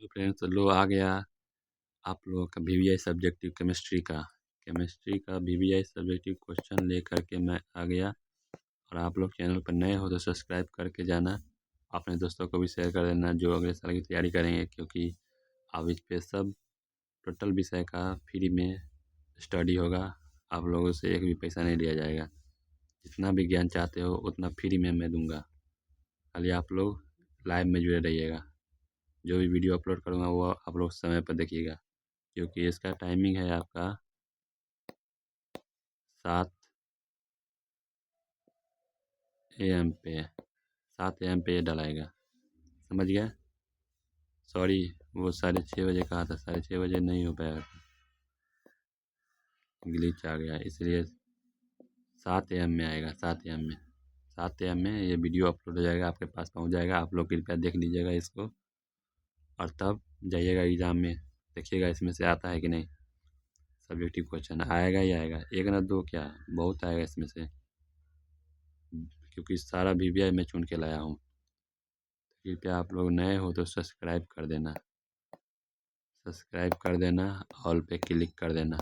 तो फ्रेंड्स लो आ गया आप लोगों का वीवीआई सब्जेक्टिव केमिस्ट्री का वीवीआई सब्जेक्टिव क्वेश्चन लेकर के मैं आ गया। और आप लोग चैनल पर नए हो तो सब्सक्राइब करके जाना, अपने दोस्तों को भी शेयर कर देना जो अगले साल की तैयारी करेंगे, क्योंकि अब इस पे सब टोटल विषय का फ्री में स्टडी होगा। आप लोगों से एक भी पैसा नहीं लिया जाएगा। जितना भी ज्ञान चाहते हो उतना फ्री में मैं दूंगा। खाली आप लोग लाइव में जुड़े रहिएगा। जो भी वीडियो अपलोड करूँगा वो आप लोग समय पर देखिएगा, क्योंकि इसका टाइमिंग है आपका 7 AM पे 7 AM पे ये डलाएगा। समझ गया? सॉरी, वो 6:30 बजे कहा था, 6:30 बजे नहीं हो पाया, ग्लिच आ गया, इसलिए 7 AM में आएगा। 7 AM में ये वीडियो अपलोड हो जाएगा, आपके पास पहुंच जाएगा। आप लोग कृपया देख लीजिएगा इसको और तब जाइएगा एग्ज़ाम में, देखिएगा इसमें से आता है कि नहीं। सब्जेक्टिव क्वेश्चन आएगा ही आएगा, एक ना दो क्या बहुत आएगा इसमें से, क्योंकि सारा वीवीआई मैं चुन के लाया हूँ। कृपया आप लोग नए हो तो सब्सक्राइब कर देना, ऑल पे क्लिक कर देना।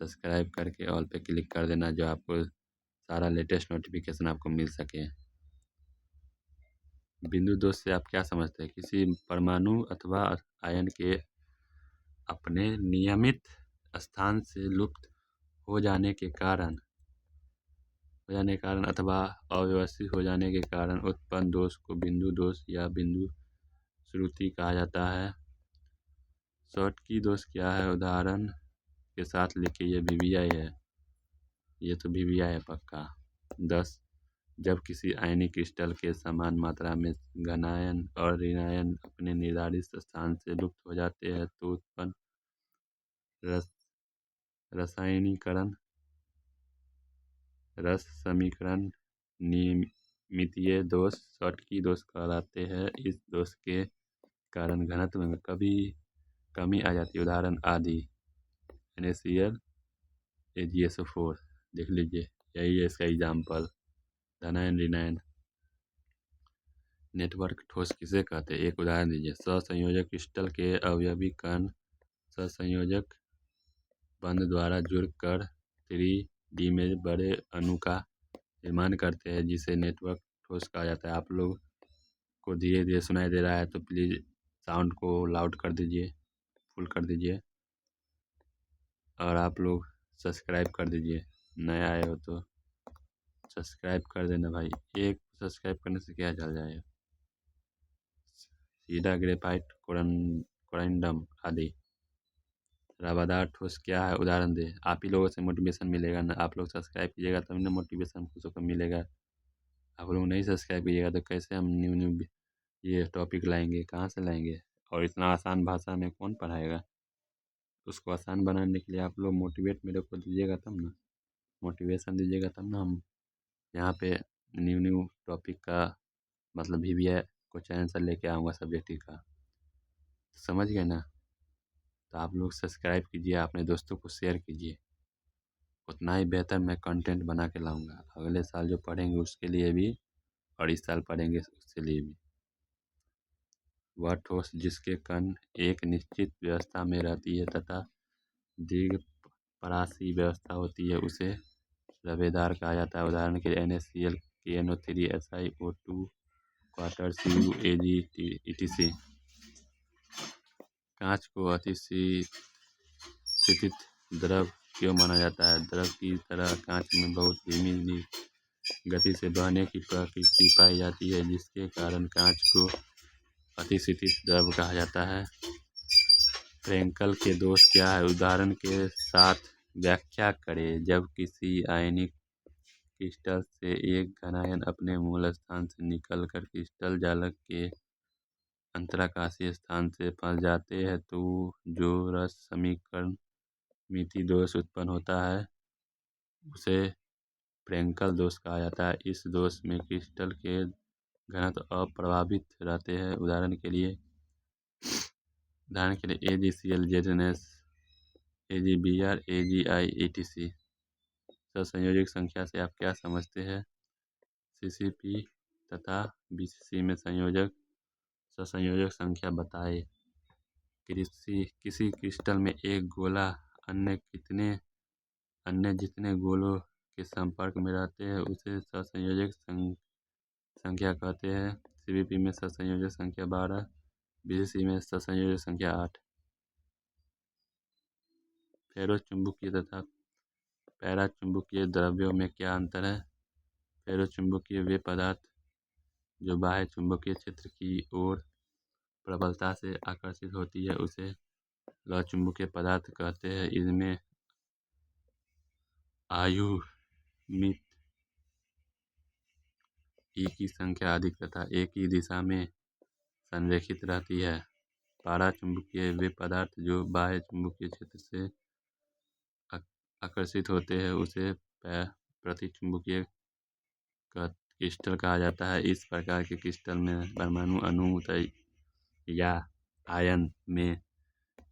सब्सक्राइब करके ऑल पे क्लिक कर देना, जो आपको सारा लेटेस्ट नोटिफिकेशन आपको मिल सके। बिंदु दोष से आप क्या समझते हैं? किसी परमाणु अथवा आयन के अपने नियमित स्थान से लुप्त हो जाने के कारण अथवा अव्यवस्थित हो जाने के कारण उत्पन्न दोष को बिंदु दोष या बिंदु श्रुति कहा जाता है। शॉर्टकी दोष क्या है? उदाहरण के साथ लिखिए। ये वीवीआई है, ये तो वीवीआई है पक्का। 10 जब किसी आयनिक क्रिस्टल के समान मात्रा में घनायन और ऋणायन अपने निर्धारित स्थान से लुप्त हो जाते हैं तो उत्पन्न रस रस समीकरण नियमितीय दोष शॉर्टकी दोष कहलाते हैं। इस दोष के कारण घनत्व में कभी कमी आ जाती है। उदाहरण आदि NaCl AgSO4 देख लीजिए, यही है इसका एग्जाम्पल। धनायन ऋणायन नेटवर्क ठोस किसे कहते हैं? एक उदाहरण दीजिए। सहसंयोजक क्रिस्टल के अवयवी कण सहसंयोजक बंध द्वारा जुड़कर 3D में बड़े अणु का निर्माण करते हैं, जिसे नेटवर्क ठोस कहा जाता है। आप लोग को धीरे धीरे सुनाई दे रहा है तो प्लीज़ साउंड को लाउड कर दीजिए, फुल कर दीजिए, और आप लोग सब्सक्राइब कर दीजिए। नए आए हो तो सब्सक्राइब कर देना भाई, एक सब्सक्राइब करने से क्या चल जाएगा। सीधा ग्रेफाइट कोरंडम आदि रवादार ठोस क्या है? उदाहरण दे। आप ही लोगों से मोटिवेशन मिलेगा ना, आप लोग सब्सक्राइब कीजिएगा तब ना मोटिवेशन कुछ को मिलेगा। आप लोग नहीं सब्सक्राइब कीजिएगा तो कैसे हम न्यू ये टॉपिक लाएंगे, कहाँ से लाएंगे? और इतना आसान भाषा में कौन पढ़ाएगा? उसको आसान बनाने के लिए आप लोग मोटिवेट मेरे को दीजिएगा तब ना, मोटिवेशन दीजिएगा तब ना हम यहाँ पे न्यू टॉपिक का मतलब वीवीआई क्वेश्चन आंसर लेके आऊँगा सब्जेक्टिव का। समझ गए ना? तो आप लोग सब्सक्राइब कीजिए, अपने दोस्तों को शेयर कीजिए, उतना ही बेहतर मैं कंटेंट बना के लाऊंगा। अगले साल जो पढ़ेंगे उसके लिए भी और इस साल पढ़ेंगे उसके लिए भी। वह ठोस जिसके कण एक निश्चित व्यवस्था में रहती है तथा दीर्घ परासी व्यवस्था होती है उसे रवेदार कहा जाता है। उदाहरण के लिए NaCl KNO3 SiO2 quarter Cu Ag etc। कांच को अतिशीतित द्रव क्यों माना जाता है? द्रव की तरह कांच में बहुत धीमी गति से बहने की प्रकृति पाई जाती है, जिसके कारण कांच को अतिशीतित द्रव कहा जाता है। फ्रेंकल के दोष क्या है? उदाहरण के साथ व्याख्या करें। जब किसी आयनिक क्रिस्टल से एक घनायन अपने मूल स्थान से निकलकर क्रिस्टल जालक के अंतराकाशीय स्थान से फंस जाते हैं तो जो रस समीकरण मिति दोष उत्पन्न होता है उसे फ्रेंकल दोष कहा जाता है। इस दोष में क्रिस्टल के घनत्व अप्रभावित रहते हैं। उदाहरण के लिए AgCl ZnS AgBr AgI etc। सहसंयोजक संख्या से आप क्या समझते हैं? CCP तथा BCC में संयोजक सहसंयोजक संख्या बताएं। किसी क्रिस्टल में एक गोला अन्य जितने गोलों के संपर्क में रहते हैं उसे सहसंयोजक संख्या कहते हैं। सीवीपी में सहसंयोजक संख्या 12, बीसीसी में सहसंयोजक संख्या 8। फेरोचुंबकीय तथा पैराचुंबकीय द्रव्यों में क्या अंतर है? फेरोचुंबकीय वे पदार्थ जो बाह्य चुंबकीय क्षेत्र की ओर प्रबलता से आकर्षित होती है उसे लौहचुंबकीय पदार्थ कहते हैं। इनमें आयुमित ई की संख्या अधिक तथा एक ही दिशा में संरेखित रहती है। पाराचुंबकीय वे पदार्थ जो बाह्य चुंबकीय क्षेत्र से आकर्षित होते हैं उसे प्रतिचुंबकीय क्रिस्टल कहा जाता है। इस प्रकार के क्रिस्टल में परमाणु अणु या आयन में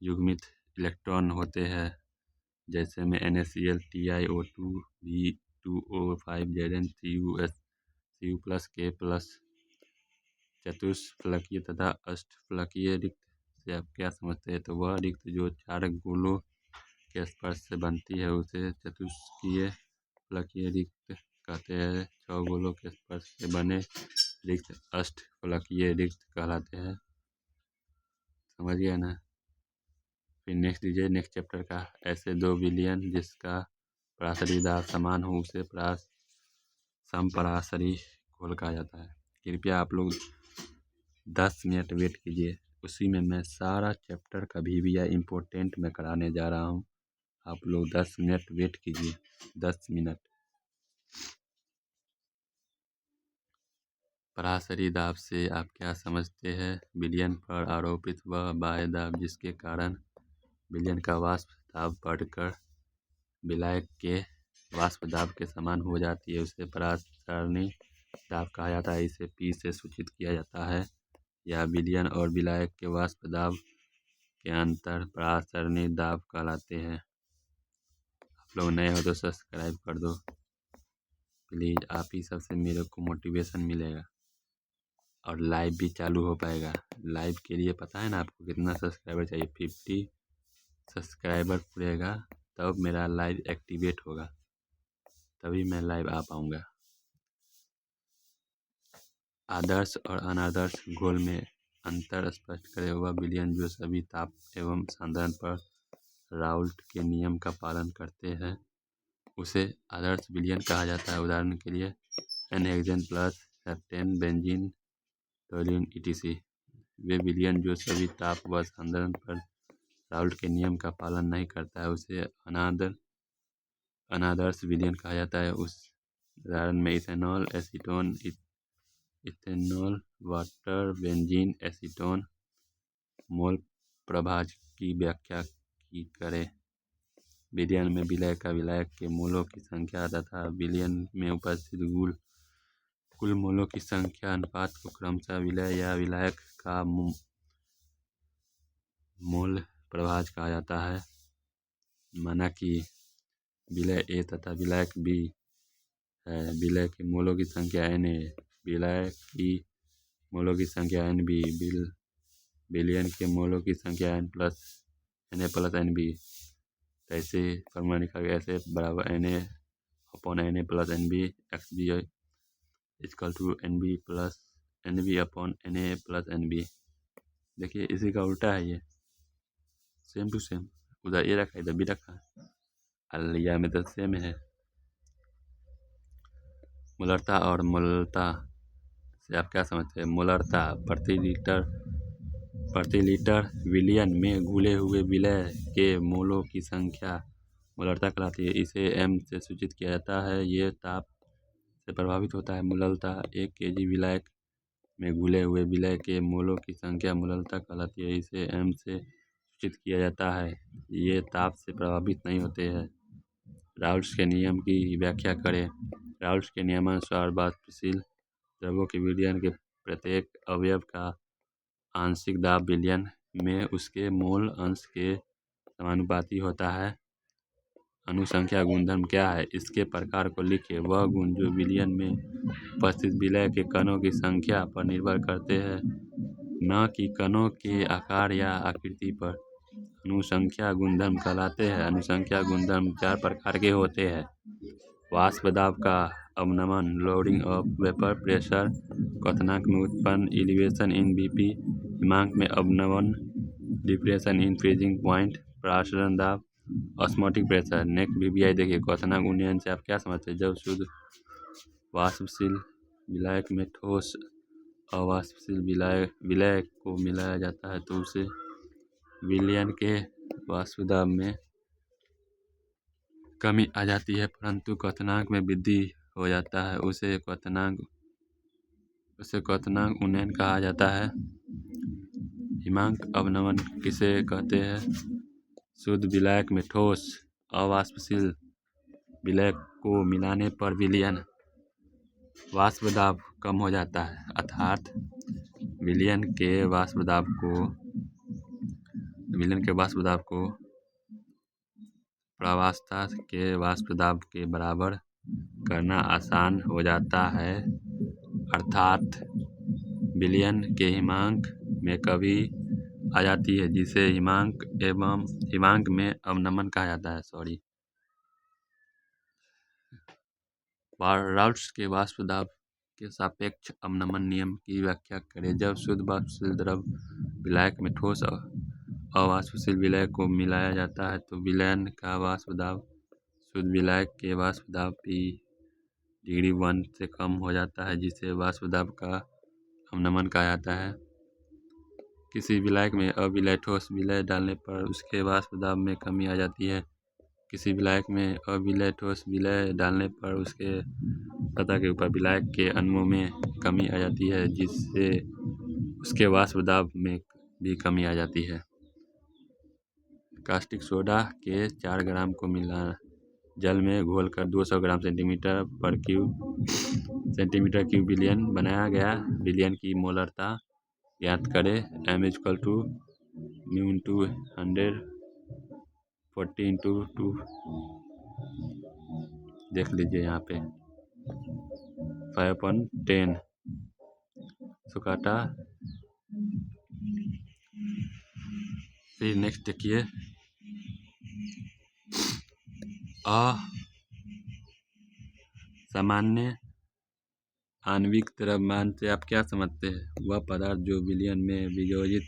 युग्मित इलेक्ट्रॉन होते हैं, जैसे में NaCl, TiO2, V2O5, Zn, Cu+, K+। चतुष्फलकीय तथा अष्टफलकीय रिक्त से आप क्या समझते हैं? तो वह रिक्त जो 4 गोलों के स्पर्श से बनती है उसे चतुष्कीय फलकीय रिक्त कहते हैं। 6 गोलों के स्पर्श से बने रिक्त अष्टफलकीय रिक्त कहलाते हैं। समझ गया ना? फिर नेक्स्ट दीजिए नेक्स्ट चैप्टर का। ऐसे 2 विलयन जिसका पराशरी दाब समान हो उसे समपराशरी घोल कहा जाता है। कृपया आप लोग 10 मिनट वेट कीजिए, उसी में मैं सारा चैप्टर का VBI इम्पोर्टेंट मैं कराने जा रहा हूँ। आप लोग 10 मिनट वेट कीजिए, 10 मिनट। पराशरी दाब से आप क्या समझते हैं? विलयन पर आरोपित वह बाह्य दाब जिसके कारण विलयन का वाष्प दाब बढ़कर विलायक के वाष्प दाब के समान हो जाती है उसे पराशरणी दाब कहा जाता है। इसे P से सूचित किया जाता है। यह विलयन और विलायक के वाष्प दाब के अंतर पराशरणी दाब कहलाते हैं। आप लोग नए हो तो सब्सक्राइब कर दो प्लीज़, आप ही सबसे मेरे को मोटिवेशन मिलेगा और लाइव भी चालू हो पाएगा। लाइव के लिए पता है ना आपको कितना सब्सक्राइबर चाहिए? 50 सब्सक्राइबर पूरेगा तब मेरा लाइव एक्टिवेट होगा, तभी मैं लाइव आ पाऊँगा। आदर्श और अनादर्श घोल में अंतर स्पष्ट करें। वह विलयन जो सभी ताप एवं सांद्रण पर राउल्ट के नियम का पालन करते हैं उसे आदर्श विलयन कहा जाता है। उदाहरण के लिए n hexane plus heptane, benzene, toluene etc। वे विलयन जो सभी ताप व सांद्रण पर राउल्ट के नियम का पालन नहीं करता है उसे अनादर्श विलयन कहा जाता है। उस उदाहरण में ethanol, acetone, ethanol water, benzene, acetone. Mole प्रभाज की व्याख्या की करें। विलयन में विलय का विलायक के मोलों की संख्या तथा विलयन में उपस्थित कुल मोलों की संख्या अनुपात को क्रमशः विलय या विलायक का मोल प्रभाज कहा जाता है। माना कि विलय A तथा विलायक B है। विलय के मोलों की संख्या Na, विलायक की मोलों की संख्या Nb, विलयन के मोलों की संख्या Na प्लस Nb। ऐसे फॉर्मूला लिखा गया ऐसे बराबर Na/Na plus Nb XB equal to NB plus NB। देखिए इसी का उल्टा है, ये सेम टू सेम। उधर ए रखा इधर बी रखा, अलिया में तो सेम है। मोलरता और मोलता से आप क्या समझते हैं? मोलरता प्रति लीटर विलयन में घुले हुए विलय के मोलों की संख्या मोलरता कहलाती है। इसे m से सूचित किया जाता है। ये ताप से प्रभावित होता है। मोललता 1 kg विलायक में घुले हुए विलय के मोलों की संख्या मोललता कहलाती है। इसे m से सूचित किया जाता है। ये ताप से प्रभावित नहीं होते हैं। राउल्ट के नियम की व्याख्या करें। राउल्ट के नियमानुसार वाष्पशील द्रव्यों के विलयन के प्रत्येक अवयव का आंशिक दाब विलयन में उसके मोल अंश के समानुपाती होता है। अनुसंख्या गुणधर्म क्या है? इसके प्रकार को लिखिए। वह गुण जो विलयन में उपस्थित विलय के कणों की संख्या पर निर्भर करते हैं, न कि कणों के आकार या आकृति पर। अनुसंख्या गुणधर्म कहलाते हैं। अनुसंख्या गुणधर्म 4 प्रकार के होते हैं। वाष्प दाब का अवनमन, लोडिंग ऑफ वेपर, प्रेशर, क्वथनांक में उत्पन्न, एलिवेशन इन बीपी, हिमांक में अवनमन, डिप्रेशन इन फ्रीजिंग पॉइंट, प्रासरण दाब, ऑस्मोटिक प्रेशर। नेक्स्ट बीबीआई देखिए। क्वथनांक उन्नयन से आप क्या समझते हैं? जब शुद्ध वाष्पशील विलायक में ठोस अवाष्पशील विलय को मिलाया जाता है तो उसे विलयन के वाष्प दाब में कमी आ जाती है, परंतु क्वथनांक में वृद्धि हो जाता है। उसे क्वथनांक उन्नयन कहा जाता है। हिमांक अवनमन किसे कहते हैं? शुद्ध विलायक में ठोस अवाष्पशील विलय को मिलाने पर विलयन वाष्प दाब कम हो जाता है, अर्थात विलयन के वाष्प दाब को प्रावास्था के वाष्प दाब के बराबर करना आसान हो जाता है, अर्थात विलयन के हिमांक में कमी आ जाती है, जिसे हिमांक में अवनमन कहा जाता है। राल्फ्स के वाष्प दाब के सापेक्ष अवनमन नियम की व्याख्या करें। जब शुद्ध वाष्पशील द्रव विलायक में ठोस अवाष्पशील विलय को मिलाया जाता है तो विलयन का वाष्प दाब शुद्ध विलायक के वाष्प दाब P°1 से कम हो जाता है, जिसे वाष्प दाब का अवनमन कहा जाता है। किसी विलायक में अविलय ठोस विलय डालने पर उसके वाष्प दाब में कमी आ जाती है। किसी विलायक में अविलय ठोस विलय डालने पर उसके सतह के ऊपर विलायक के अणुओं में कमी आ जाती है, जिससे उसके वाष्प दाब में भी कमी आ जाती है। कास्टिक सोडा के 4 ग्राम को मिला जल में घोलकर 200 ग्राम सेंटीमीटर क्यूब विलयन बनाया गया। विलयन की मोलरता ज्ञात करें। m = μ × 100 40 × 2 देख लीजिए यहाँ पे 5/10 सुकाटा। फिर नेक्स्ट देखिए असामान्य आणविक द्रव्यमान से आप क्या समझते हैं? वह पदार्थ जो विलयन में वियोजित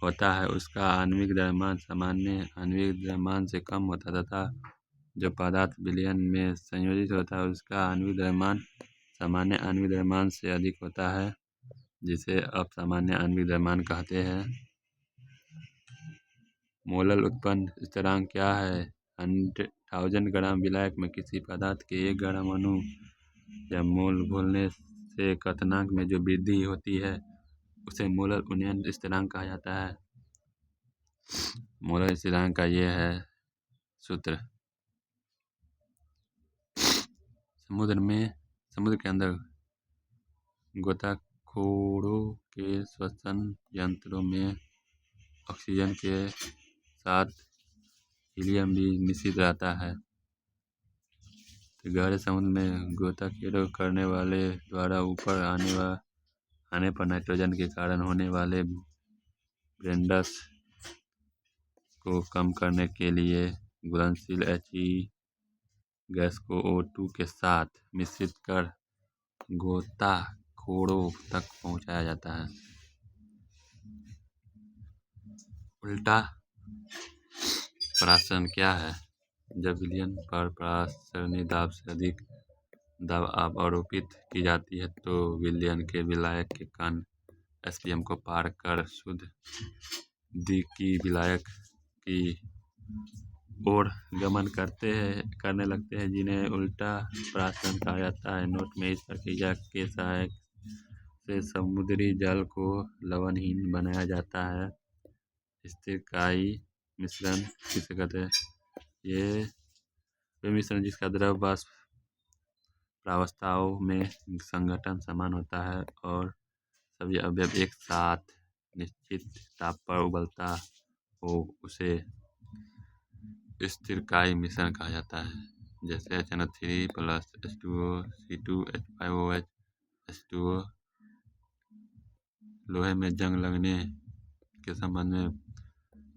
होता है उसका आणविक द्रव्यमान सामान्य आणविक द्रव्यमान से कम होता है, तथा जो पदार्थ विलयन में संयोजित होता है उसका आणविक द्रव्यमान सामान्य आणविक द्रव्यमान से अधिक होता है, जिसे असामान्य आणविक द्रव्यमान कहते हैं। मोलल उत्पन्न स्थिरांक क्या है? 1000 ग्राम विलायक में किसी पदार्थ के 1 ग्राम अणु या मोल घोलने से क्वथनांक में जो वृद्धि होती है उसे मोलल उन्नयन स्थिरांक कहा जाता है। मोलल स्थिरांक का ये है सूत्र। समुद्र के अंदर गोताखोरों के श्वसन यंत्रों में ऑक्सीजन के साथ हीलियम भी मिश्रित रहता है। गहरे समुद्र में गोताखोरी करने वाले द्वारा ऊपर आने पर नाइट्रोजन के कारण होने वाले ब्रेनडस को कम करने के लिए घुलनशील He गैस को O2 के साथ मिश्रित कर गोताखोरों तक पहुंचाया जाता है। उल्टा परासरण क्या है? जब विलयन पर परासरणी दाब से अधिक दाब आरोपित की जाती है तो विलयन के विलायक के कण SPM को पार कर शुद्ध द्विकीय विलायक की ओर गमन करने लगते हैं, जिन्हें उल्टा परासरण कहा जाता है। नोट में इस प्रक्रिया के सहायक से समुद्री जल को लवणहीन बनाया जाता है। स्थिर कायी मिश्रण किसे कहते हैं? ये वे मिश्रण जिसका द्रव वाष्प प्रावस्थाओं में संघटन समान होता है और सभी अवयव एक साथ निश्चित ताप पर उबलता हो, उसे स्थिरकाय मिश्रण कहा जाता है, जैसे HNO3 plus H2O C2H5OH H2O। लोहे में जंग लगने के संबंध में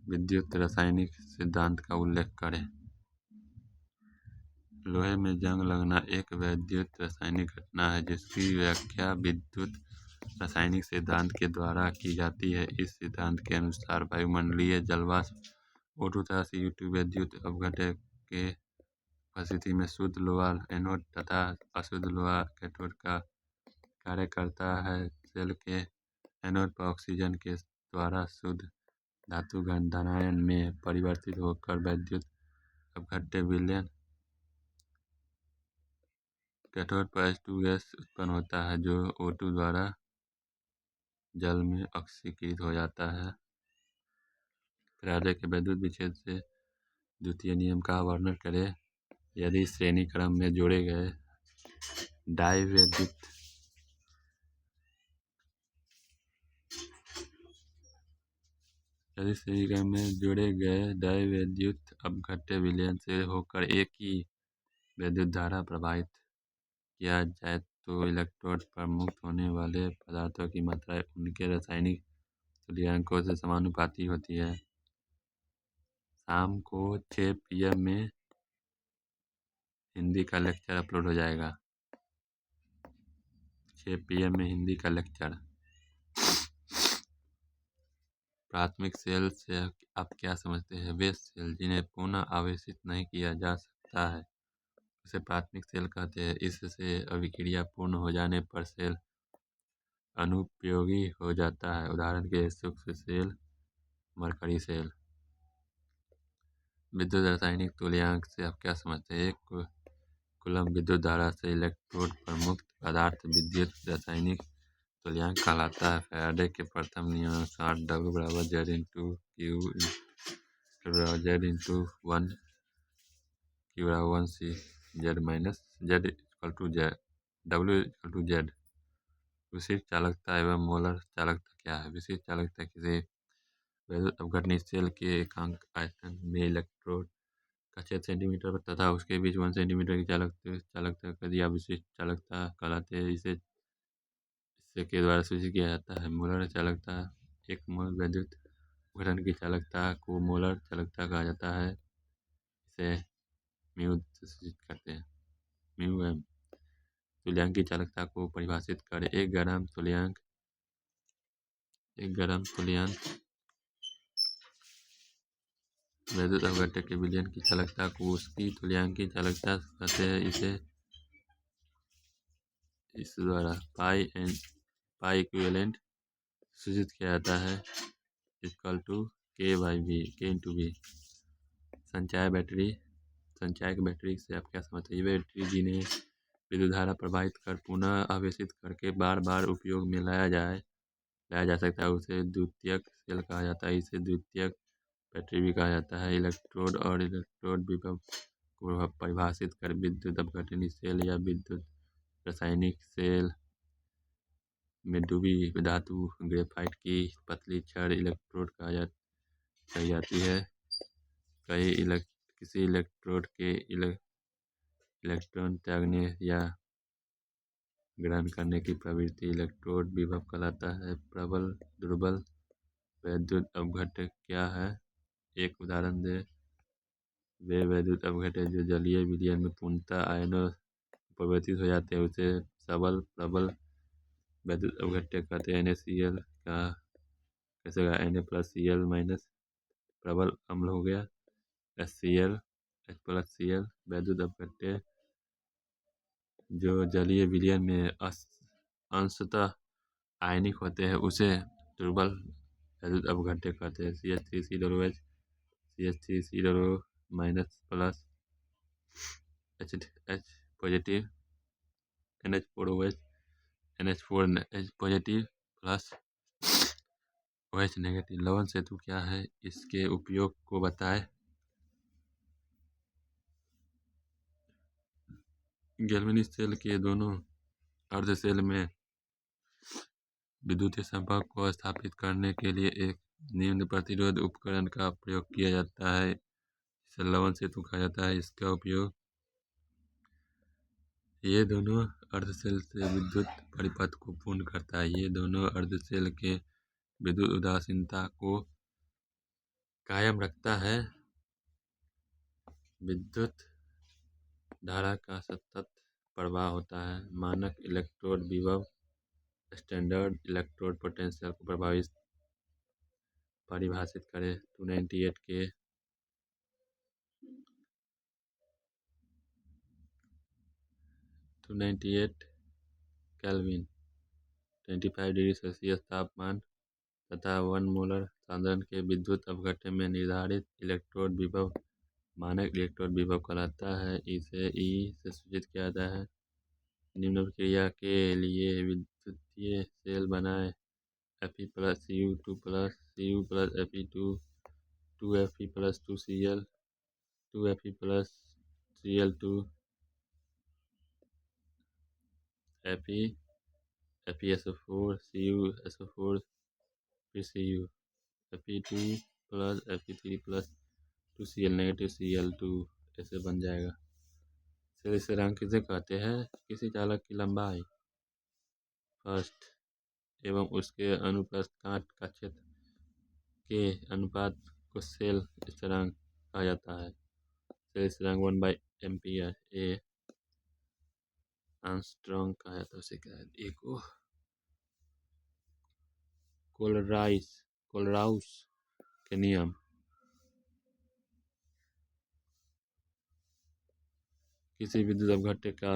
विद्युत रासायनिक सिद्धांत का उल्लेख करें। लोहे में जंग लगना एक विद्युत रासायनिक घटना है जिसकी व्याख्या विद्युत रासायनिक सिद्धांत के द्वारा की जाती है। इस सिद्धांत के अनुसार वायुमंडलीय जलवाष्प O2 तथा CO2 विद्युत अपघट्य के उपस्थिति में शुद्ध लोहा एनोड तथा अशुद्ध लोहा कैथोड का कार्य करता है। सेल के एनोड पर ऑक्सीजन के द्वारा शुद्ध धातु धनायन में परिवर्तित होकर विद्युत अपघट्य विलयन कैथोड पर H2 गैस उत्पन्न होता है जो O2 द्वारा जल में ऑक्सीकृत हो जाता है। फैराडे के विद्युत विच्छेद से द्वितीय नियम का वर्णन करें। यदि श्रेणी क्रम में जोड़े गए डाइविद्युत अपघट्य विलयन से होकर एक ही विद्युत धारा प्रवाहित किया जाए तो इलेक्ट्रोड पर मुक्त होने वाले पदार्थों की मात्रा उनके रासायनिक तुल्यांकों से समानुपाती होती है। शाम को 6 PM में हिंदी का लेक्चर अपलोड हो जाएगा। 6 PM में हिंदी का लेक्चर। प्राथमिक सेल से आप क्या समझते हैं? वे सेल जिन्हें पुनः आवेशित नहीं किया जा सकता है उसे प्राथमिक सेल कहते हैं। इससे अभिक्रिया पूर्ण हो जाने पर सेल अनुपयोगी हो जाता है। उदाहरण के लिए सूक्ष्म सेल, मरकरी सेल। विद्युत रासायनिक तुल्यांक से आप क्या समझते हैं? एक कूलम्ब विद्युत धारा से इलेक्ट्रोड पर मुक्त पदार्थ विद्युत रासायनिक तुल्यांक कहलाता है। फैराडे के प्रथम नियमानुसार W बराबर Z into Q Z into 1 Q बराबर 1C Z minus Z equal to W equal to Z। विशिष्ट चालकता एवं मोलर चालकता क्या है? विशिष्ट चालकता किसी विद्युत अपघटनीय सेल के एकांक आयतन में इलेक्ट्रोड का क्षेत्र सेंटीमीटर तथा उसके बीच 1 सेंटीमीटर की चालकता का दिया विशिष्ट चालकता कहलाते हैं। इसे के द्वारा सूचित किया जाता है। मोलर चालकता। एक मोल विद्युत अपघटन की चालकता को मोलर चालकता कहा जाता है। इसे म्यू से सूचित करते हैं। Mu M. तुल्यांक की चालकता को परिभाषित करें। एक गरम तुल्यांक विद्युत अपघट्य के विलयन की चालकता को उसकी तुल्यांक की चालकता कहते हैं। इस द्वारा पाई इक्विवेलेंट सूचित किया जाता है equal to K into B. संचयक बैटरी से आप क्या समझते हैं? ये बैटरी जिन्हें विद्युत धारा प्रवाहित कर पुनः आवेशित करके बार बार उपयोग में लाया जा सकता है उसे द्वितीयक सेल कहा जाता है। इसे द्वितीयक बैटरी भी कहा जाता है। इलेक्ट्रोड और इलेक्ट्रोड विभव को परिभाषित कर विद्युत अपघटनीय सेल या विद्युत रासायनिक सेल में डूबी धातु ग्रेफाइट की पतली छड़ इलेक्ट्रोड कही जाती है। किसी इलेक्ट्रोड के इलेक्ट्रॉन त्यागने या ग्रहण करने की प्रवृत्ति इलेक्ट्रोड विभव कहलाता है। प्रबल दुर्बल विद्युत अपघट्य क्या है? एक उदाहरण दे। वे विद्युत अपघट्य जो जलीय विलयन में पूर्णतः आयनों परिवर्तित हो जाते हैं उसे सबल प्रबल विद्युत अपघट्य कहते हैं। NaCl का कैसे होगा? Na+Cl माइनस प्रबल अम्ल हो गया HCl H+Cl। विद्युत अपघट्य जो जलीय विलयन में अंशतः आयनिक होते हैं उसे दुर्बल विद्युत अपघट्य कहते हैं। CH3COOH CH3COO minus plus H positive NH4OH NH4H positive plus OH negative. लवण सेतु क्या है? इसके उपयोग को बताएं। गैल्वेनिक सेल के दोनों अर्ध सेल में विद्युतीय संपर्क को स्थापित करने के लिए एक निम्न प्रतिरोध उपकरण का प्रयोग किया जाता है इसे लवण सेतु कहा जाता है। इसका उपयोग ये दोनों अर्धशेल से विद्युत परिपथ को पूर्ण करता है। ये दोनों अर्धशेल के विद्युत उदासीनता को कायम रखता है। विद्युत धारा का सतत प्रवाह होता है। मानक इलेक्ट्रोड विभव स्टैंडर्ड इलेक्ट्रोड पोटेंशियल को परिभाषित करें। 298 केल्विन 25 डिग्री सेल्सियस तापमान तथा 1 मोलर साधारण के विद्युत अपघट्य में निर्धारित इलेक्ट्रोड विभव मानक इलेक्ट्रोड विभव कहलाता है। इसे ई से सूचित किया जाता है। निम्न अभिक्रिया के लिए विद्युतीय सेल बनाएं। Fe plus Cu2 plus Cu plus Fe2 2Fe plus 2Cl 2Fe plus Cl2 Fe FeSO4 CuSO4 फिर Cu Fe2 plus Fe3 plus 2Cl negative Cl2 ऐसे बन जाएगा। सेल स्थिरांक किसे कहते हैं? किसी चालक की लंबाई फर्स्ट एवं उसके अनुप्रस्थ काट का क्षेत्र के अनुपात को सेल स्थिरांक कहा जाता है। सेल स्थिरांक 1/एम्पियर ए आर्मस्ट्रांग कहा जाता है। उसे क्या है देखो कोलराउस के नियम। किसी विद्युत अपघट्य का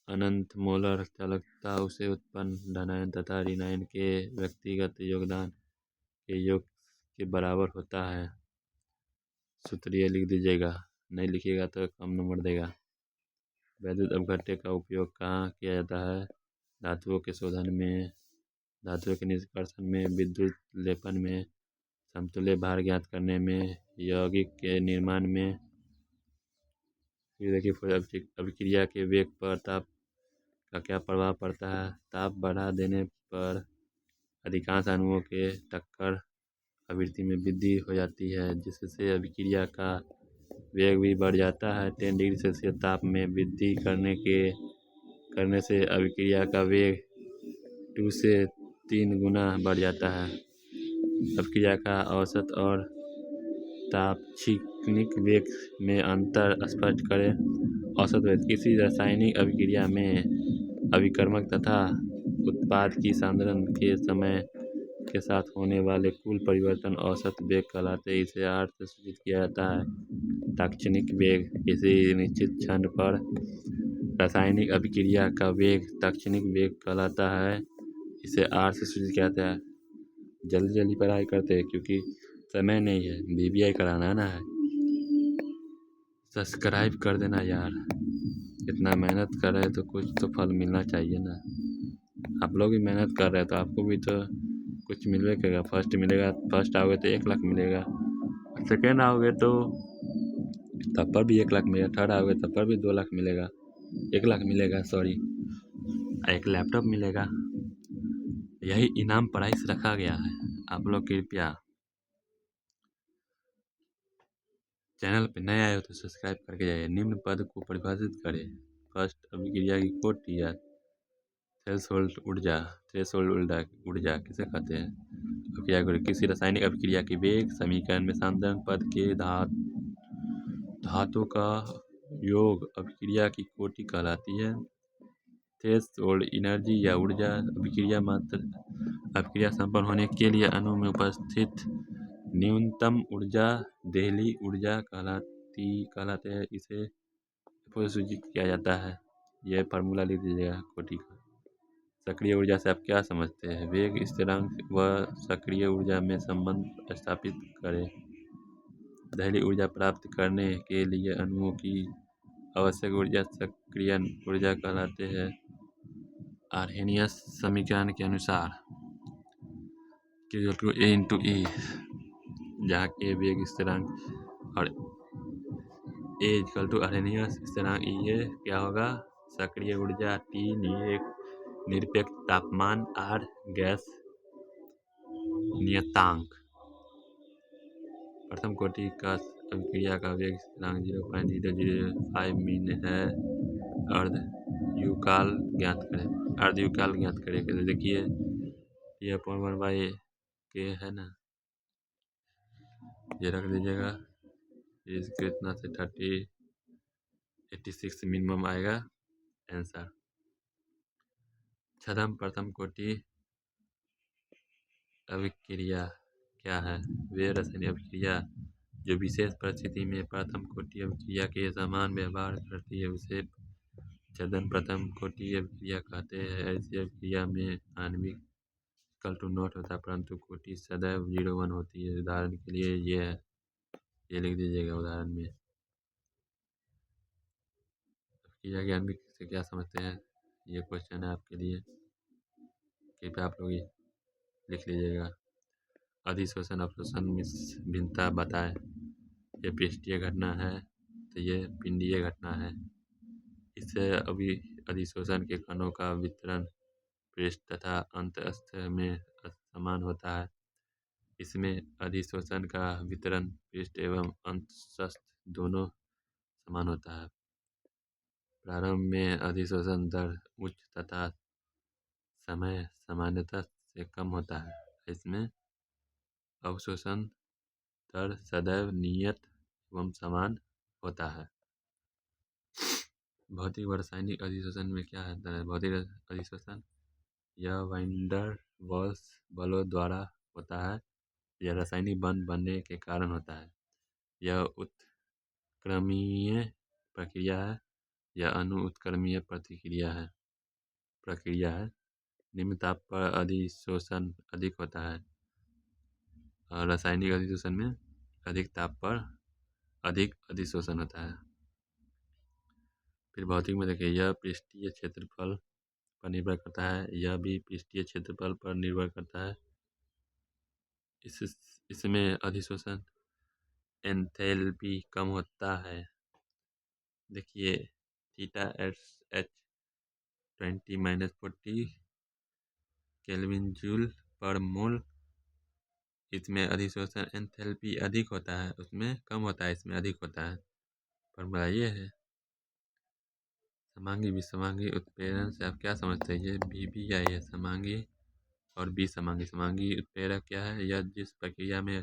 अनंत मोलर चालकता उसे उत्पन्न धनायन तथा ऋणायन के व्यक्तिगत योगदान के योग के बराबर होता है। सूत्र ये लिख दीजिएगा, नहीं लिखिएगा तो कम नंबर देगा। विद्युत अपघट्य का उपयोग कहाँ किया जाता है? धातुओं के शोधन में, धातुओं के निष्कर्षण में, विद्युत लेपन में, समतुल्य भार ज्ञात करने में, यौगिक के निर्माण में। फिर देखिए अभिक्रिया के वेग पर ताप का क्या प्रभाव पड़ता है? ताप बढ़ा देने पर अधिकांश अणुओं के टक्कर आवृत्ति में वृद्धि हो जाती है, जिससे अभिक्रिया का वेग भी बढ़ जाता है। 10 डिग्री सेल्सियस ताप में वृद्धि करने से अभिक्रिया का वेग 2 से 3 गुना बढ़ जाता है। अभिक्रिया का औसत और तापछिकनिक वेग में अंतर स्पष्ट करें। औसत वेग किसी रासायनिक अभिक्रिया में अभिकर्मक तथा उत्पाद की सांद्रण के समय के साथ होने वाले कुल परिवर्तन औसत वेग कहलाते हैं। इसे R से सूचित किया जाता है। तात्क्षणिक वेग किसी निश्चित क्षण पर रासायनिक अभिक्रिया का वेग तात्क्षणिक वेग कहलाता है। इसे R से सूचित किया जाता है। जल्दी पढ़ाई करते हैं क्योंकि समय नहीं है, BBI कराना ना है। सब्सक्राइब कर देना यार, इतना मेहनत कर रहे तो कुछ तो फल मिलना चाहिए ना। आप लोग भी मेहनत कर रहे हैं तो आपको भी तो कुछ मिलवे करेगा। फर्स्ट मिलेगा, फर्स्ट आओगे तो 1 लाख मिलेगा, सेकेंड आओगे तो तब पर भी 1 लाख मिलेगा, थर्ड आओगे तब पर भी 2 लाख मिलेगा, 1 लाख मिलेगा सॉरी, एक लैपटॉप मिलेगा। यही इनाम प्राइस रखा गया है। आप लोग कृपया चैनल पर नए आए हो तो सब्सक्राइब करके जाइए। निम्न पद को परिभाषित करें। फर्स्ट अभिक्रिया की कोटि या थ्रेशोल्ड ऊर्जा किसे कहते हैं? अभिक्रिया को किसी रासायनिक अभिक्रिया के वेग समीकरण में सांद्रण पद के धातु का योग अभिक्रिया की कोटि कहलाती है। थ्रेशोल्ड एनर्जी या ऊर्जा अभिक्रिया संपन्न होने के लिए अणु में उपस्थित न्यूनतम ऊर्जा देहली ऊर्जा कहलाते हैं। इसे सूचित किया जाता है। यह फार्मूला लिख दीजिएगा कोटि का। सक्रिय ऊर्जा से आप क्या समझते हैं? वेग स्थिरांक व सक्रिय ऊर्जा में संबंध स्थापित करें। देहली ऊर्जा प्राप्त करने के लिए अणुओं की आवश्यक ऊर्जा सक्रिय ऊर्जा कहलाते हैं। आर्हेनियस समीकरण के अनुसार A/E, जहाँ के वेग स्थिरांक और आर्हेनियस स्थिरांक ये क्या होगा? सक्रिय ऊर्जा T निरपेक्ष तापमान R गैस नियतांक। प्रथम कोटि का अभिक्रिया का वेग स्थिरांक 0.0005 मीन है। अर्धयुकाल ज्ञात करें। अर्धयुकाल ज्ञात करें कैसे? देखिए ये अपॉन 1/k है ना, ये रख दीजिएगा। इसको इतना से 86 मिनिमम आएगा आंसर। छदम प्रथम कोटि अभिक्रिया क्या है? वे रासायनिक अभिक्रिया जो विशेष परिस्थिति में प्रथम कोटि अभिक्रिया के समान व्यवहार करती है उसे छदम प्रथम कोटि अभिक्रिया कहते हैं। ऐसी अभिक्रिया में आणविक इक्वल टू नॉट होता है परंतु कोटि सदैव 0 1 होती है। उदाहरण के लिए ये है, ये लिख दीजिएगा उदाहरण में। अभिक्रिया के आणविक से क्या समझते हैं, ये क्वेश्चन है आपके लिए, कृपया आप लोग ये लिख लीजिएगा। अधिशोषण अवशोषण में भिन्नता बताएं। ये पृष्ठीय घटना है तो ये पिंडीय घटना है। इससे अधिशोषण के कणों का वितरण पृष्ठ तथा अंतस्थ में समान होता है। इसमें अधिशोषण का वितरण पृष्ठ एवं अंतस्थ दोनों समान होता है। प्रारंभ में अधिशोषण दर उच्च तथा समय सामान्यतः से कम होता है। इसमें अवशोषण दर सदैव नियत एवं समान होता है। भौतिक व रासायनिक अधिशोषण में क्या होता है? भौतिक अधिशोषण यह वैन डर वाल्स बलों द्वारा होता है। यह रासायनिक बंध बनने के कारण होता है। यह उत्क्रमणीय प्रक्रिया है। यह अणु उत्क्रमणीय प्रक्रिया है। निम्न ताप पर अधिशोषण अधिक होता है और रासायनिक अधिशोषण में अधिक ताप पर अधिक अधिशोषण होता है। फिर भौतिक में देखिए, यह पृष्ठीय क्षेत्रफल पर निर्भर करता है। यह भी पृष्ठीय क्षेत्रफल पर निर्भर करता है। इसमें अधिशोषण एंथैल्पी कम होता है। देखिए थीटा एच 20-40 केल्विन जूल पर मोल। इसमें अधिशोषण एंथैल्पी अधिक होता है, उसमें कम होता है, इसमें अधिक होता है। फॉर्मूला ये है। समांगी विसमांगी उत्प्रेरण से आप क्या समझते हैं? ये बी या ये समांगी और बी समांगी। समांगी उत्प्रेरक क्या है? यह जिस प्रक्रिया में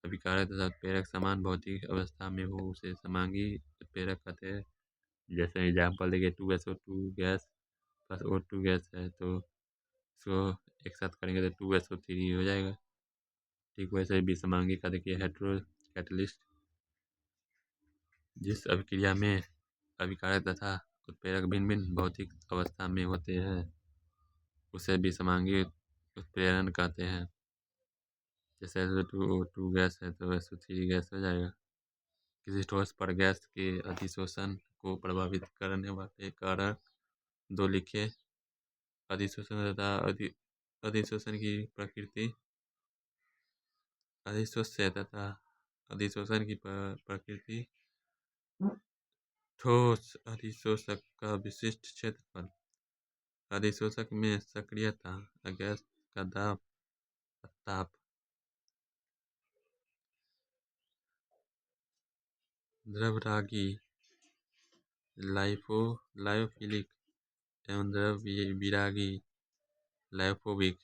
अभिकारक तथा उत्प्रेरक समान भौतिक अवस्था में हो उसे समांगी उत्प्रेरक कहते हैं। जैसे एग्जाम्पल देखिए 2SO2 gas plus O2 gas है तो इसको एक साथ करेंगे तो 2SO3 हो जाएगा। ठीक वैसे ही विसमांगी का देखिए हेटेरो कैटलिस्ट जिस अभिक्रिया में अभिकारक तथा उत्प्रेरक भिन्न भिन्न भौतिक अवस्था में होते हैं उसे विसमांगी उत्प्रेरण कहते हैं। जैसे SO2 गैस है तो SO3 गैस हो जाएगा। किसी ठोस पर गैस के अधिशोषण को प्रभावित करने वाले कारक दो लिखे। अधिशोषण तथा अधिशोषण की प्रकृति। अधिशोष्य तथा अधिशोषण की प्रकृति। ठोस अधिशोषक का विशिष्ट क्षेत्रफल। अधिशोषक में सक्रियता, गैस का दाब, ताप। द्रवरागी लाइपोफिलिक एवं द्रव विरागी लाइपोफिलिक।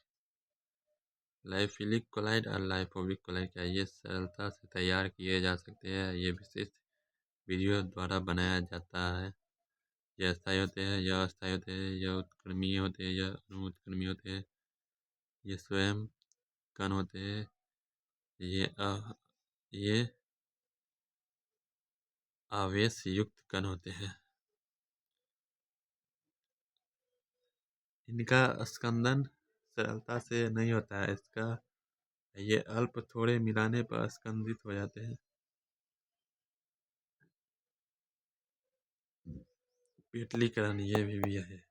लाइपोफिलिक क्लोराइड और लाइपोफिलिक क्लोराइड क्या ये सरलता से तैयार किए जा सकते हैं। ये विशिष्ट विधियों द्वारा बनाया जाता है। यह अस्थायी होते हैं, यह अस्थायी होते हैं, यह उत्क्रमणीय होते हैं, यह अनुत्क्रमणीय होते हैं, ये स्वयं कण होते हैं, ये आवेश युक्त कण होते हैं। इनका स्कंदन सरलता से नहीं होता है। ये अल्प थोड़े मिलाने पर स्कंदित हो जाते हैं। पेटलीकरण ये भी है,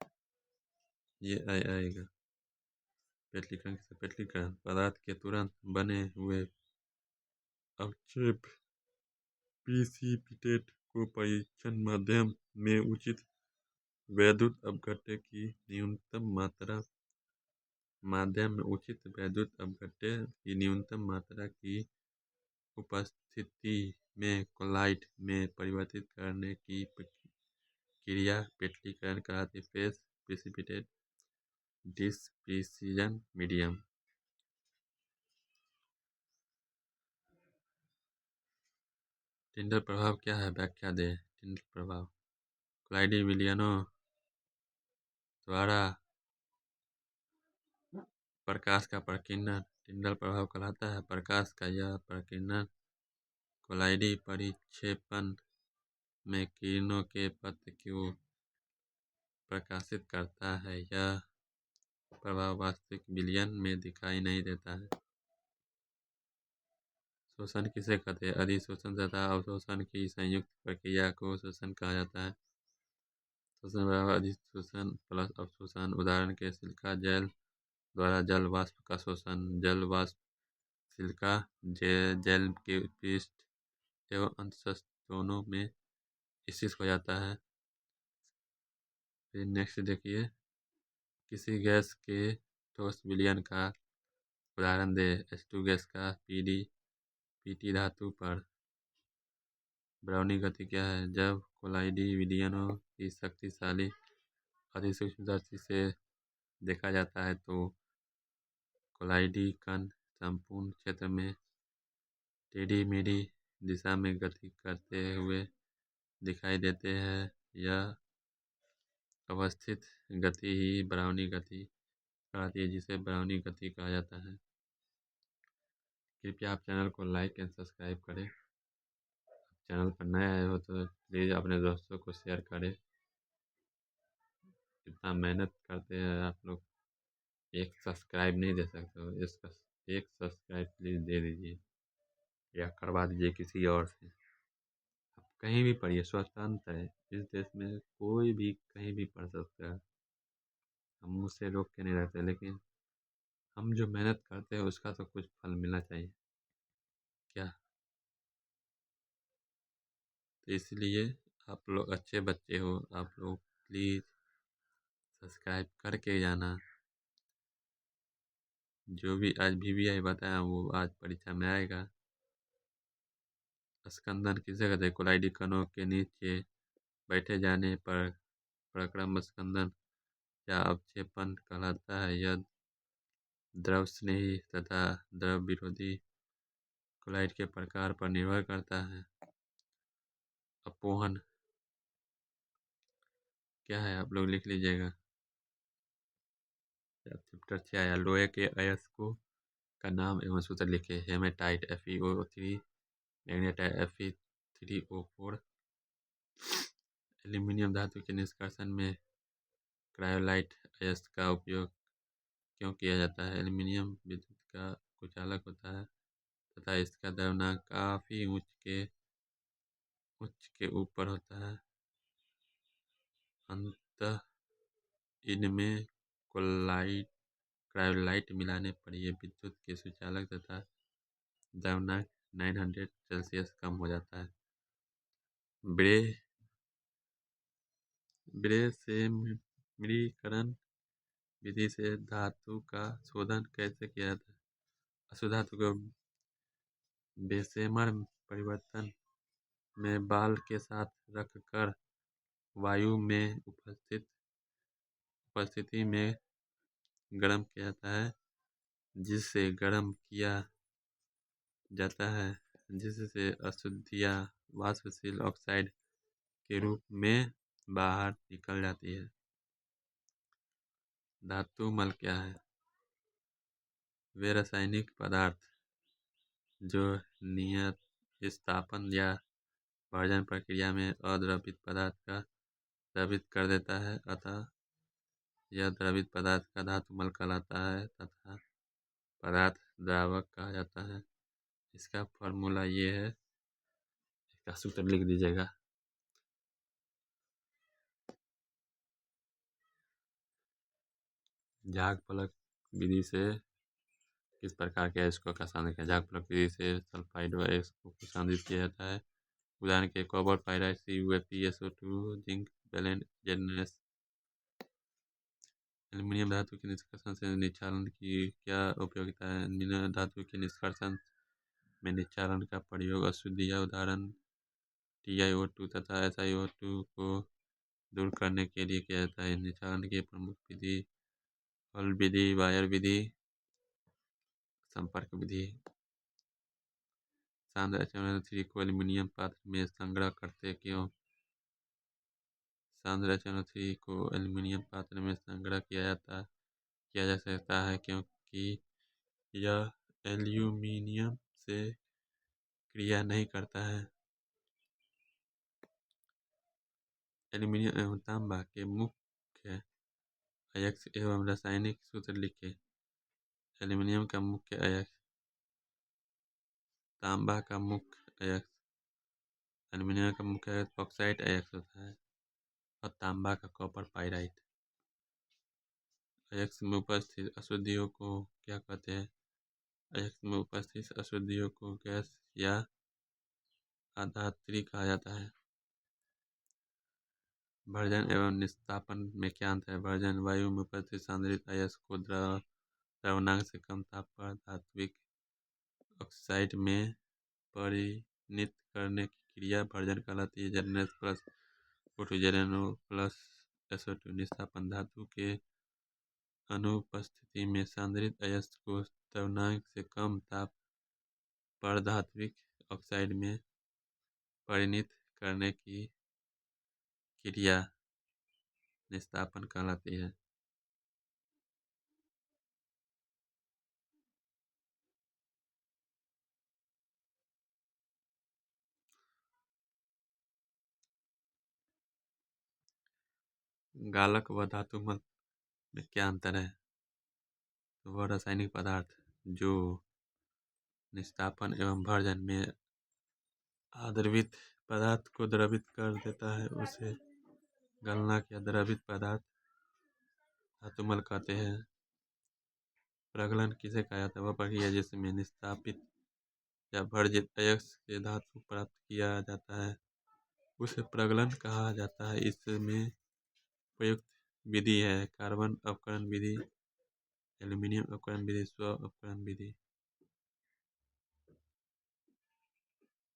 ये आएगा। पेटलीकरण पदार्थ के तुरंत बने हुए अवक्षेप प्रिसिपिटेट को परीक्षण माध्यम में उचित वैद्युत अपघट्य की न्यूनतम मात्रा की उपस्थिति में कोलाइड में परिवर्तित करने की क्रिया पेट्रीकरण कहलाती है। Phase precipitate dispersion medium. Tyndall प्रभाव क्या है, व्याख्या दे। टिंडल प्रभाव कोलाइडी विलियनों द्वारा प्रकाश का प्रकीर्णन टिंडल प्रभाव कहलाता है। प्रकाश का यह प्रकीर्णन कोलाइडी परिक्षेपण में किरणों के पथ को प्रकाशित करता है। यह प्रभाव वास्तविक विलयन में दिखाई नहीं देता है। शोषण किसे कहते हैं? अधिशोषण तथा अवशोषण की संयुक्त प्रक्रिया को शोषण कहा जाता है। शोषण बराबर अधिशोषण प्लस अवशोषण। उदाहरण के सिलिका जेल द्वारा जल वाष्प का शोषण। जल वाष्प सिलिका जेल के पृष्ठ एवं अंतस्थ दोनों में स्थित हो जाता है। फिर नेक्स्ट देखिए, किसी गैस के ठोस विलयन का उदाहरण दे। H2 गैस का पीटी धातु पर ब्राउनी गति क्या है? जब कोलाइडी विलयनों की शक्तिशाली अतिसूक्ष्मदर्शी से देखा जाता है तो कोलाइडी कण संपूर्ण क्षेत्र में टेढ़ी मेढ़ी दिशा में गति करते हुए दिखाई देते हैं। यह अवस्थित गति ही ब्राउनी गति कहलाती है, जिसे ब्राउनी गति कहा जाता है। कृपया आप चैनल को लाइक एंड सब्सक्राइब करें। चैनल पर नए आए हो तो प्लीज़ अपने दोस्तों को शेयर करें। इतना मेहनत करते हैं आप लोग, एक सब्सक्राइब नहीं दे सकते हो। इसका एक सब्सक्राइब प्लीज़ दे दीजिए या करवा दीजिए किसी और से। आप कहीं भी पढ़िए, स्वतंत्र है इस देश में, कोई भी कहीं भी पढ़ सकता है। हम उससे रोक के नहीं रहते, लेकिन हम जो मेहनत करते हैं उसका तो कुछ फल मिलना चाहिए क्या। तो इसलिए आप लोग अच्छे बच्चे हो, आप लोग प्लीज़ सब्सक्राइब करके जाना। जो भी आज VVI बताया वो आज परीक्षा में आएगा। स्कंदन किसे कहते हैं? कोलाइडी कणों के नीचे बैठे जाने पर प्रक्रम स्कंदन या अवक्षेपण कहलाता है। यह द्रव स्नेही तथा द्रव विरोधी कोलाइड के प्रकार पर निर्भर करता है। अपोहन क्या है, आप लोग लिख लीजिएगा। चैप्टर 6 लोहे के अयस्कों का नाम एवं सूत्र लिखे। Haematite FeO3, magnetite Fe3O4। Aluminium धातु के निष्कर्षण में क्रायोलाइट अयस्क का उपयोग क्यों किया जाता है? एल्यूमीनियम विद्युत का कुचालक होता है तथा इसका द्रव्यमान काफ़ी उच्च के ऊपर होता है। अतः इनमें क्रायोलाइट मिलाने पर यह विद्युत के सुचालक तथा द्रव्यमान 900 सेल्सियस कम हो जाता है। ब्रेसेमरीकरण विधि से धातु का शोधन कैसे किया जाता है? अशुद्ध धातु को बेसेमर परिवर्तन में बाल के साथ रखकर वायु में उपस्थिति में गर्म किया जाता है, जिससे गर्म किया जाता है, जिससे अशुद्धियाँ वाष्पशील ऑक्साइड के रूप में बाहर निकल जाती है। धातु मल क्या है? वे रासायनिक पदार्थ जो नियत स्थापन या भर्जन प्रक्रिया में अद्रवित पदार्थ का द्रवित कर देता है, अतः यह द्रवित पदार्थ का धातु मल कहलाता है तथा पदार्थ द्रावक कहा जाता है। इसका फॉर्मूला ये है, इसका सूत्र लिख दीजिएगा। झाग फलक विधि से किस प्रकार के अयस्कों का शांत किया? झाग फलक विधि से सल्फाइड व अयस्कों को शांत किया जाता है। उदाहरण के कॉपर पाइराइट CuFeSO2 जिंक वैलेंट ZnS। एल्यूमीनियम धातु के निष्कर्षण से निक्षालन की क्या उपयोगिता है? एल्यूमीनियम धातु के निष्कर्षण में निश्चालन का प्रयोग अशुद्धि या उदाहरण TiO2 तथा SiO2 को दूर करने के लिए किया जाता है। निश्चालन की प्रमुख विधि हल विधि, वायर विधि, संपर्क विधि। सांद्र HNO3 को एल्यूमीनियम पात्र में संग्रह करते क्यों? सांद्र HNO3 को एल्यूमीनियम पात्र में संग्रह किया जा सकता है क्योंकि यह एल्यूमीनियम से क्रिया नहीं करता है। एल्यूमीनियम एवं तांबा के मुख्य अयस्क एवं रासायनिक सूत्र लिखें। एल्यूमीनियम का मुख्य अयस्क, तांबा का मुख्य अयस्क, एल्यूमीनियम का मुख्य अयस्क बॉक्साइट अयस्क होता है और तांबा का कॉपर पाइराइट। अयस्क में उपस्थित अशुद्धियों को क्या कहते हैं? अयस्क में उपस्थित अशुद्धियों को गैस या अधात्री कहा जाता है। भर्जन एवं निस्तापन में क्या अंतर है? भर्जन वायु में उपस्थित सांद्रित अयस्क को द्रव्यमात्रा से कम ताप पर धात्विक ऑक्साइड में परिणित करने की क्रिया भर्जन कहलाती है। जलनेस plus O2 ZnO plus SO2 निस्तापन धातु के अनुपस्थिति में सांद्रित अयस्क को द्रव्यमात्रा से कम ताप पर धात्विक ऑक्साइड में परिणित करने की क्रिया निस्तापन कहलाती है। गालक व धातुमल में क्या अंतर है? वह रासायनिक पदार्थ जो निस्तापन एवं भर्जन में अद्रवित पदार्थ को द्रवित कर देता है उसे गलनांक या द्रवित पदार्थ धातुमल कहते हैं। प्रगलन किसे कहा जाता है? वह प्रक्रिया जिसमें निस्तापित या भर्जित अयस्क से धातु प्राप्त किया जाता है उसे प्रगलन कहा जाता है। इसमें प्रयुक्त विधि है कार्बन अपकरण विधि, एल्यूमीनियम अपकरण विधि, स्व अपकरण विधि।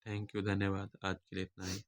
थैंक यू, धन्यवाद। आज के लिए इतना ही।